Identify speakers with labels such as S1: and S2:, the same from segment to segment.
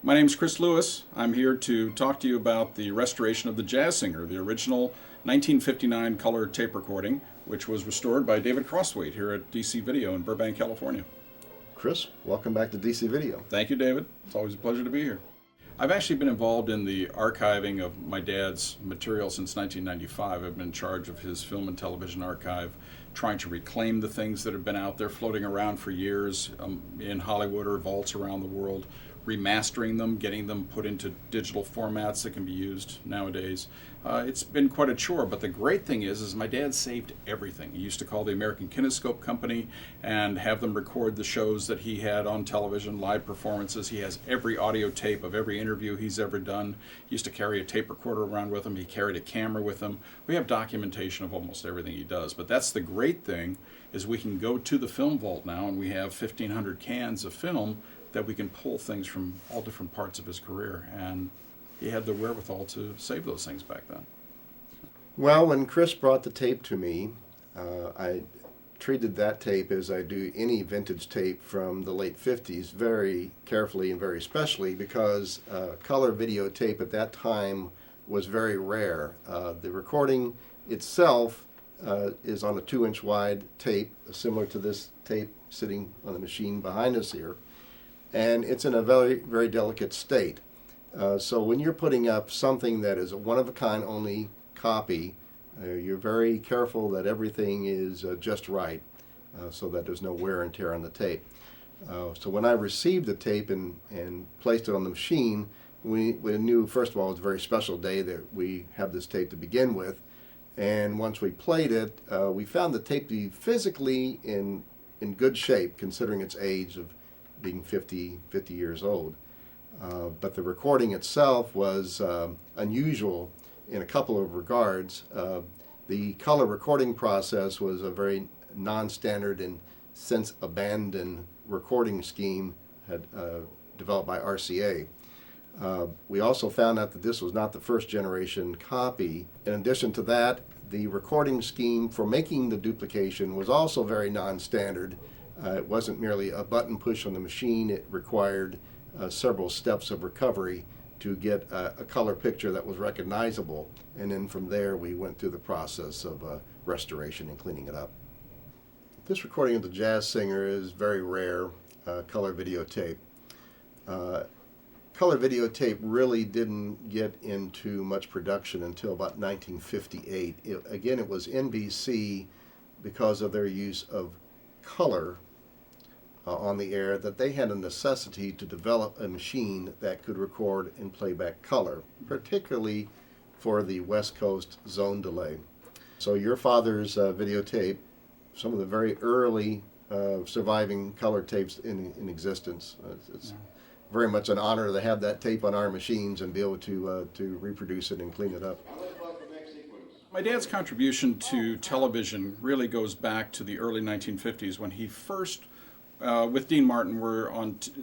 S1: My name's Chris Lewis. I'm here to talk to you about the restoration of the Jazz Singer, the original 1959 color tape recording, which was restored by David Crosswaite here at DC Video in Burbank, California.
S2: Chris, welcome back to DC Video.
S1: Thank you, David. It's always a pleasure to be here. I've actually been involved in the archiving of my dad's material since 1995. I've been in charge of his film and television archive, trying to reclaim the things that have been out there floating around for years in Hollywood or vaults around the world, remastering them, getting them put into digital formats that can be used nowadays. It's been quite a chore, but the great thing is my dad saved everything. He used to call the American Kinescope Company and have them record the shows that he had on television, live performances. He has every audio tape of every interview he's ever done. He used to carry a tape recorder around with him. He carried a camera with him. We have documentation of almost everything he does, but that's the great thing, is we can go to the film vault now and we have 1,500 cans of film that we can pull things from all different parts of his career, and he had the wherewithal to save those things back then.
S2: Well, when Chris brought the tape to me, I treated that tape as I do any vintage tape from the late 50s very carefully and very specially, because color videotape at that time was very rare. The recording itself is on a 2-inch wide tape, similar to this tape sitting on the machine behind us here. And it's in a very, very delicate state. So when you're putting up something that is a one-of-a-kind only copy, you're very careful that everything is just right, so that there's no wear and tear on the tape. So when I received the tape and placed it on the machine, we knew, first of all, it was a very special day that we have this tape to begin with. And once we played it, we found the tape to be physically in good shape, considering its age of being 50 years old. But the recording itself was unusual in a couple of regards. The color recording process was a very non-standard and since abandoned recording scheme had developed by RCA. We also found out that this was not the first generation copy. In addition to that, the recording scheme for making the duplication was also very non-standard. It wasn't merely a button push on the machine. It required several steps of recovery to get a color picture that was recognizable. And then from there we went through the process of restoration and cleaning it up. This recording of the Jazz Singer is very rare color videotape. Color videotape really didn't get into much production until about 1958. It was NBC, because of their use of color on the air, that they had a necessity to develop a machine that could record and play back color, particularly for the West Coast zone delay. So your father's videotape, some of the very early surviving color tapes in existence. It's very much an honor to have that tape on our machines and be able to reproduce it and clean it up.
S1: My dad's contribution to television really goes back to the early 1950s, when he first, with Dean Martin,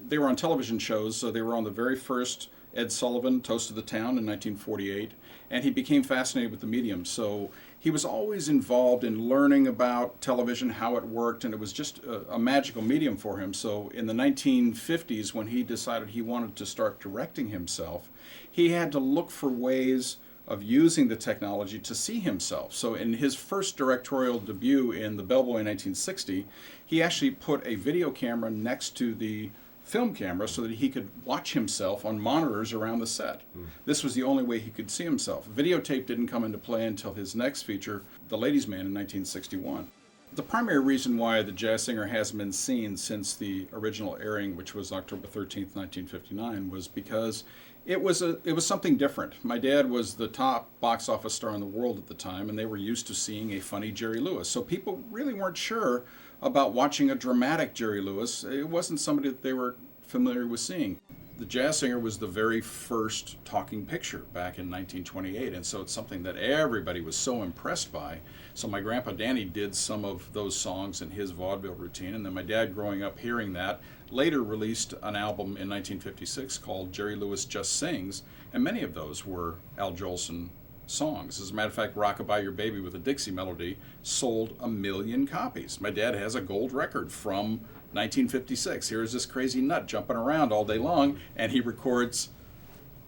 S1: they were on television shows. So they were on the very first Ed Sullivan, Toast of the Town in 1948, and he became fascinated with the medium. So he was always involved in learning about television, how it worked, and it was just a magical medium for him. So in the 1950s, when he decided he wanted to start directing himself, he had to look for ways of using the technology to see himself. So in his first directorial debut in The Bellboy in 1960, he actually put a video camera next to the film camera so that he could watch himself on monitors around the set. This was the only way he could see himself. Videotape didn't come into play until his next feature, The Ladies' Man, in 1961. The primary reason why the Jazz Singer hasn't been seen since the original airing, which was October 13th, 1959, was because it was something different. My dad was the top box office star in the world at the time, and they were used to seeing a funny Jerry Lewis. So people really weren't sure about watching a dramatic Jerry Lewis. It wasn't somebody that they were familiar with seeing. The Jazz Singer was the very first talking picture back in 1928, and so it's something that everybody was so impressed by. So my grandpa Danny did some of those songs in his vaudeville routine, and then my dad, growing up hearing that, later released an album in 1956 called Jerry Lewis Just Sings, and many of those were Al Jolson songs. As a matter of fact, Rockabye Your Baby with a Dixie Melody sold 1 million copies. My dad has a gold record from 1956. Here's this crazy nut jumping around all day long, and he records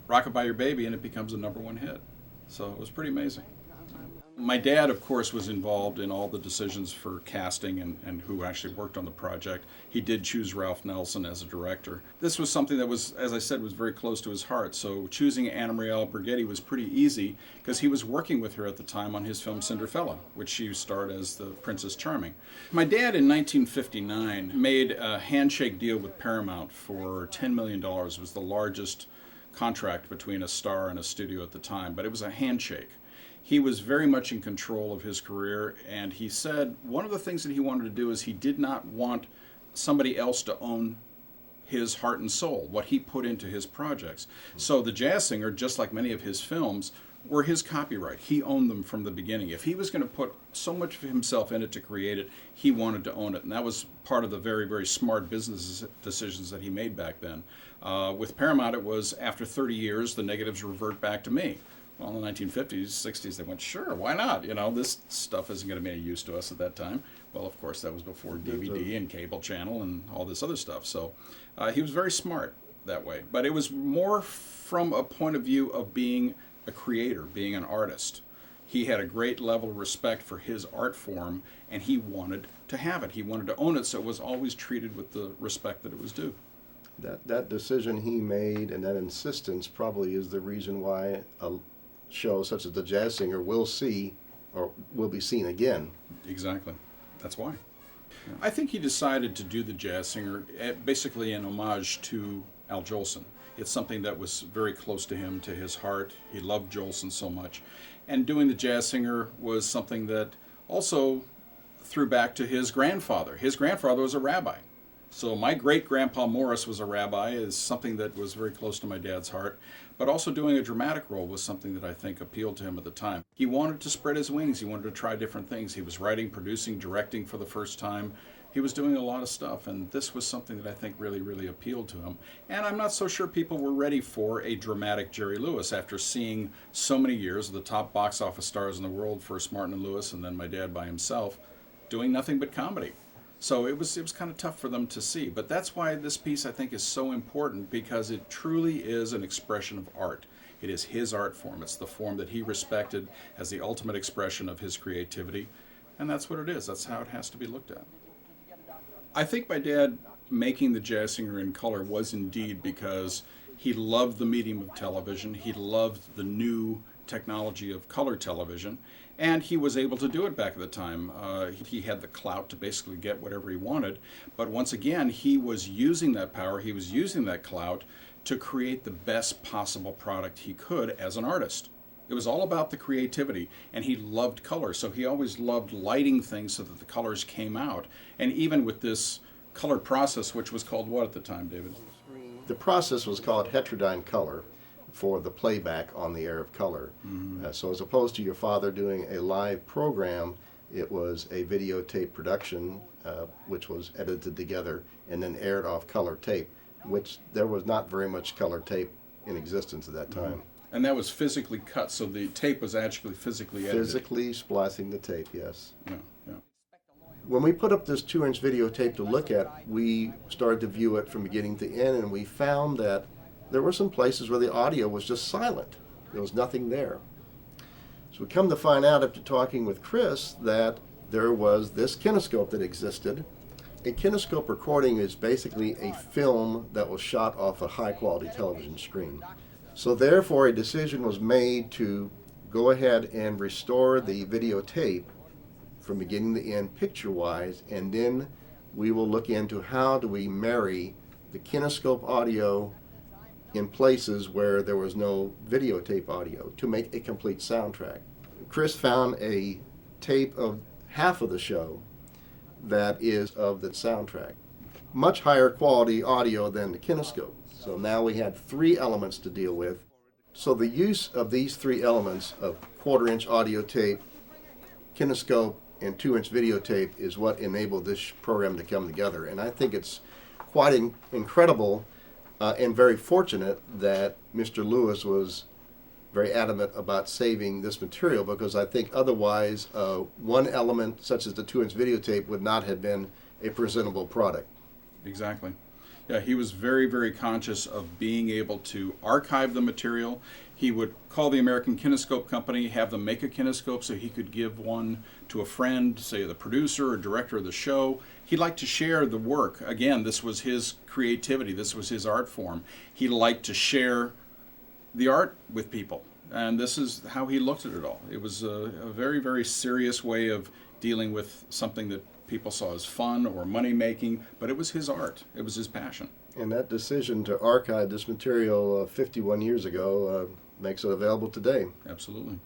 S1: Rockabye Your Baby, and it becomes a #1 hit. So it was pretty amazing. My dad, of course, was involved in all the decisions for casting and who actually worked on the project. He did choose Ralph Nelson as a director. This was something that was, as I said, was very close to his heart. So choosing Anna Maria Alberghetti was pretty easy because he was working with her at the time on his film Cinderfella, which she starred as the Princess Charming. My dad, in 1959, made a handshake deal with Paramount for $10 million. It was the largest contract between a star and a studio at the time, but it was a handshake. He was very much in control of his career, and he said one of the things that he wanted to do is he did not want somebody else to own his heart and soul, what he put into his projects. So The Jazz Singer, just like many of his films, were his copyright. He owned them from the beginning. If he was going to put so much of himself in it to create it, he wanted to own it, and that was part of the very, very smart business decisions that he made back then. With Paramount, it was after 30 years, the negatives revert back to me. Well, in the 1950s, 60s, they went, sure, why not? You know, this stuff isn't going to be any use to us at that time. Well, of course, that was before DVD and cable channel and all this other stuff. So he was very smart that way. But it was more from a point of view of being a creator, being an artist. He had a great level of respect for his art form, and he wanted to have it. He wanted to own it, so it was always treated with the respect that it was due.
S2: That decision he made and that insistence probably is the reason why a show such as The Jazz Singer will be seen again.
S1: Exactly. That's why. Yeah. I think he decided to do The Jazz Singer basically in homage to Al Jolson. It's something that was very close to him, to his heart. He loved Jolson so much. And doing The Jazz Singer was something that also threw back to his grandfather. His grandfather was a rabbi. So my great-grandpa Morris was a rabbi, is something that was very close to my dad's heart. But also doing a dramatic role was something that I think appealed to him at the time. He wanted to spread his wings. He wanted to try different things. He was writing, producing, directing for the first time. He was doing a lot of stuff, and this was something that I think really, really appealed to him. And I'm not so sure people were ready for a dramatic Jerry Lewis after seeing so many years of the top box office stars in the world, first Martin and Lewis and then my dad by himself, doing nothing but comedy. So it was kind of tough for them to see. But that's why this piece, I think, is so important, because it truly is an expression of art. It is his art form. It's the form that he respected as the ultimate expression of his creativity. And that's what it is. That's how it has to be looked at. I think my dad making The Jazz Singer in color was indeed because he loved the medium of television. He loved the new technology of color television. And he was able to do it back at the time. He had the clout to basically get whatever he wanted. But once again, he was using that power, he was using that clout to create the best possible product he could as an artist. It was all about the creativity, and he loved color. So he always loved lighting things so that the colors came out. And even with this color process, which was called what at the time, David?
S2: The process was called heterodyne color, for the playback on the air of color. Mm-hmm. So as opposed to your father doing a live program, it was a videotape production which was edited together and then aired off color tape, which there was not very much color tape in existence at that time.
S1: Mm-hmm. And that was physically cut, so the tape was actually physically edited.
S2: Physically splicing the tape, yes.
S1: Yeah, yeah.
S2: When we put up this 2-inch videotape to look at, we started to view it from beginning to end, and we found that there were some places where the audio was just silent. There was nothing there. So we come to find out after talking with Chris that there was this kinescope that existed. A kinescope recording is basically a film that was shot off a high-quality television screen. So therefore a decision was made to go ahead and restore the videotape from beginning to end picture-wise, and then we will look into how do we marry the kinescope audio in places where there was no videotape audio to make a complete soundtrack. Chris found a tape of half of the show that is of the soundtrack. Much higher quality audio than the kinescope. So now we had 3 elements to deal with. So the use of these 3 elements of 1/4-inch audio tape, kinescope, and 2-inch videotape is what enabled this program to come together. And I think it's quite incredible and very fortunate that Mr. Lewis was very adamant about saving this material, because I think otherwise one element such as the 2-inch videotape would not have been a presentable product.
S1: Exactly. Yeah, he was very, very conscious of being able to archive the material. He would call the American Kinescope Company, have them make a kinescope so he could give one to a friend, say the producer or director of the show. He liked to share the work. Again, this was his creativity. This was his art form. He liked to share the art with people. And this is how he looked at it all. It was a very, very serious way of dealing with something that people saw as fun or money-making, but it was his art. It was his passion.
S2: And that decision to archive this material 51 years ago makes it available today.
S1: Absolutely.